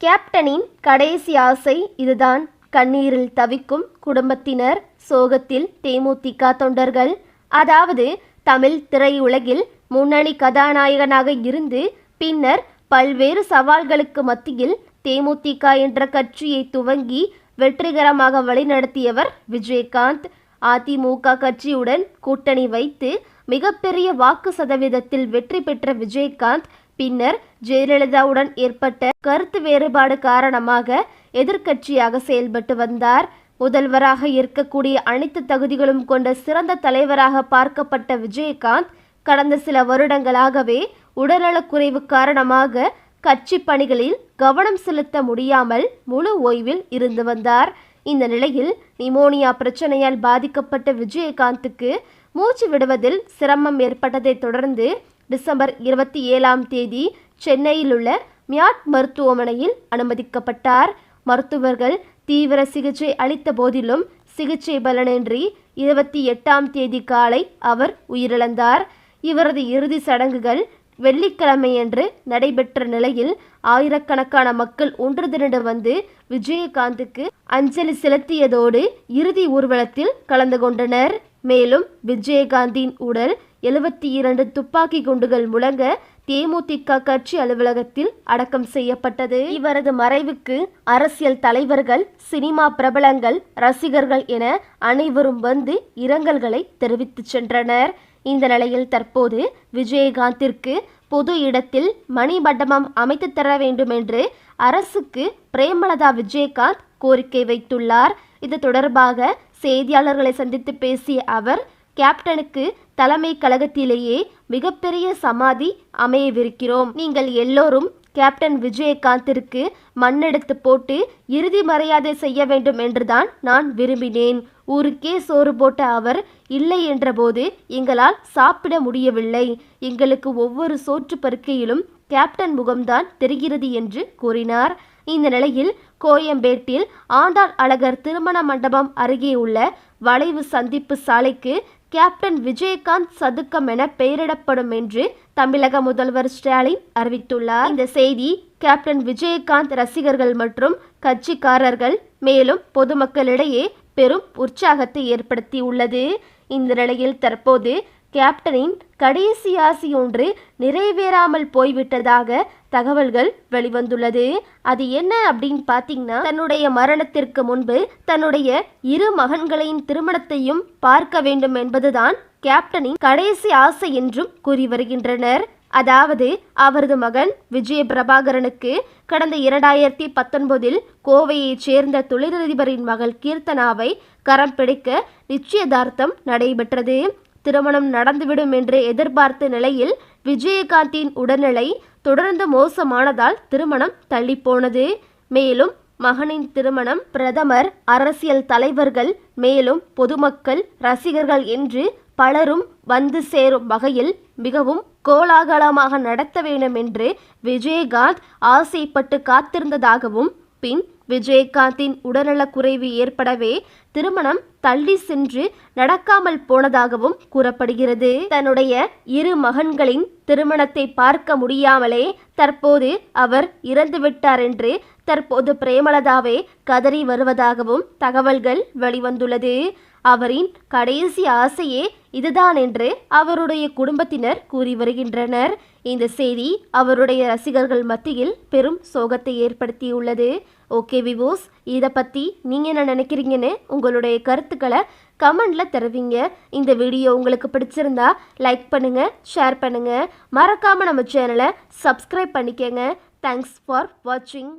கேப்டனின் கடைசி ஆசை இதுதான். கண்ணீரில் தவிக்கும் குடும்பத்தினர், சோகத்தில் தேமுதிக தொண்டர்கள். அதாவது தமிழ் திரையுலகில் முன்னணி கதாநாயகனாக இருந்து பின்னர் பல்வேறு சவால்களுக்கு மத்தியில் தேமுதிக என்ற கட்சியை துவங்கி வெற்றிகரமாக வழிநடத்தியவர் விஜயகாந்த். அதிமுக கட்சியுடன் கூட்டணி வைத்து மிகப்பெரிய வாக்கு சதவீதத்தில் வெற்றி பெற்ற விஜயகாந்த் பின்னர் ஜெயலலிதாவுடன் ஏற்பட்ட கருத்து வேறுபாடு காரணமாக எதிர்க்கட்சியாக செயல்பட்டு வந்தார். முதல்வராக இருக்கக்கூடிய அனைத்து தகுதிகளும் கொண்ட சிறந்த தலைவராக பார்க்கப்பட்ட விஜயகாந்த் கடந்த சில வருடங்களாகவே உடல்நலக்குறைவு காரணமாக கட்சி பணிகளில் கவனம் செலுத்த முடியாமல் முழு ஓய்வில் இருந்து வந்தார். இந்த நிலையில் நிமோனியா பிரச்சனையால் பாதிக்கப்பட்ட விஜயகாந்துக்கு மூச்சு விடுவதில் சிரமம் ஏற்பட்டதை தொடர்ந்து டிசம்பர் 27 சென்னையில் உள்ள மியாட் மருத்துவமனையில் அனுமதிக்கப்பட்டார். மருத்துவர்கள் தீவிர சிகிச்சை அளித்த போதிலும் சிகிச்சை பலனின்றி 28 காலை அவர் உயிரிழந்தார். இவரது இறுதி சடங்குகள் வெள்ளிக்கிழமையன்று நடைபெற்ற நிலையில் ஆயிரக்கணக்கான மக்கள் ஒன்று திரண்டு வந்து விஜயகாந்துக்கு அஞ்சலி செலுத்தியதோடு இறுதி ஊர்வலத்தில் கலந்து கொண்டனர். மேலும் விஜயகாந்தின் உடல் 72 துப்பாக்கி குண்டுகள் முழங்க தேமுதிக கட்சி அலுவலகத்தில் அடக்கம் செய்யப்பட்டது. இவரது மறைவுக்கு அரசியல் தலைவர்கள், சினிமா பிரபலங்கள், ரசிகர்கள் என அனைவரும் வந்து இரங்கல்களை தெரிவித்து சென்றனர். இந்த நிலையில் தற்போது விஜயகாந்திற்கு பொது இடத்தில் மணிமண்டபம் அமைத்து தர வேண்டும் என்று அரசுக்கு பிரேமலதா விஜயகாந்த் கோரிக்கை வைத்துள்ளார். இது தொடர்பாக செய்தியாளர்களை சந்தித்து பேசிய அவர், கேப்டனுக்கு தலைமை கழகத்திலேயே மிகப்பெரிய சமாதி அமையவிருக்கிறோம். நீங்கள் எல்லோரும் கேப்டன் விஜயகாந்திற்கு மண்ணெடுத்து போட்டு இறுதி மரியாதை செய்ய வேண்டும் என்றுதான் நான் விரும்பினேன். ஊருக்கே சோறு போட்ட அவர் இல்லை என்றபோது எங்களால் சாப்பிட முடியவில்லை. எங்களுக்கு ஒவ்வொரு சோற்று பருக்கையிலும் கேப்டன் முகம்தான் தெரிகிறது என்று கூறினார். இந்த நிலையில் கோயம்பேட்டில் ஆண்டாள் அழகர் திருமண மண்டபம் அருகே உள்ள வளைவு சந்திப்பு சாலைக்கு கேப்டன் விஜயகாந்த் சதுக்கம் என பெயரிடப்படும் என்று தமிழக முதல்வர் ஸ்டாலின் அறிவித்துள்ளார். இந்த செய்தி கேப்டன் விஜயகாந்த் ரசிகர்கள் மற்றும் கட்சிக்காரர்கள் மேலும் பொதுமக்களிடையே பெரும் உற்சாகத்தை ஏற்படுத்தியுள்ளது. இந்த நிலையில் தற்போது கேப்டனின் கடைசி ஆசை ஒன்று நிறைவேறாமல் போய்விட்டதாக தகவல்கள் வெளிவந்துள்ளது. அது என்ன அப்படின்னு பார்த்தீங்கன்னா, தன்னுடைய மரணத்திற்கு முன்பு தன்னுடைய இரு மகன்களின் திருமணத்தையும் பார்க்க வேண்டும் என்பதுதான் கேப்டனின் கடைசி ஆசை என்றும் கூறி வருகின்றனர். அதாவது அவரது மகன் விஜய பிரபாகரனுக்கு கடந்த 2019 கோவையைச் சேர்ந்த தொழிலதிபரின் மகள் கீர்த்தனாவை கரம் பிடிக்க நிச்சயதார்த்தம் நடைபெற்றது. திருமணம் நடந்துவிடும் என்று எதிர்பார்த்த நிலையில் விஜயகாந்தின் உடல்நிலை தொடர்ந்து மோசமானதால் திருமணம் தள்ளிப்போனது. மேலும் மகனின் திருமணம் பிரதமர், அரசியல் தலைவர்கள், மேலும் பொதுமக்கள், ரசிகர்கள் என்று பலரும் வந்து சேரும் வகையில் மிகவும் கோலாகலமாக நடத்த வேண்டும் என்று விஜயகாந்த் ஆசைப்பட்டு காத்திருந்ததாகவும், பின் விஜயகாந்தின் உடல்நலக்குறைவு ஏற்படவே திருமணம் தள்ளி சென்று நடக்காமல் போனதாகவும் கூறப்படுகிறது. தன்னுடைய இரு மகன்களின் திருமணத்தை பார்க்க முடியாமலே தற்போது அவர் இறந்துவிட்டார் என்று தற்போது பிரேமலதாவே கதறி வருவதாகவும் தகவல்கள் வெளிவந்துள்ளது. அவரின் கடைசி ஆசையே இதுதான் என்று அவருடைய குடும்பத்தினர் கூறி வருகின்றனர். இந்த செய்தி அவருடைய ரசிகர்கள் மத்தியில் பெரும் சோகத்தை ஏற்படுத்தியுள்ளது. ஓகே விவோஸ், இதை பற்றி நீங்கள் என்ன நினைக்கிறீங்கன்னு உங்களுடைய கருத்துக்களை கமெண்டில் தருவீங்க. இந்த வீடியோ உங்களுக்கு பிடிச்சிருந்தா லைக் பண்ணுங்கள், ஷேர் பண்ணுங்கள், மறக்காமல் நம்ம சேனலை சப்ஸ்கிரைப் பண்ணிக்கங்க. தேங்க்ஸ் ஃபார் வாட்சிங்.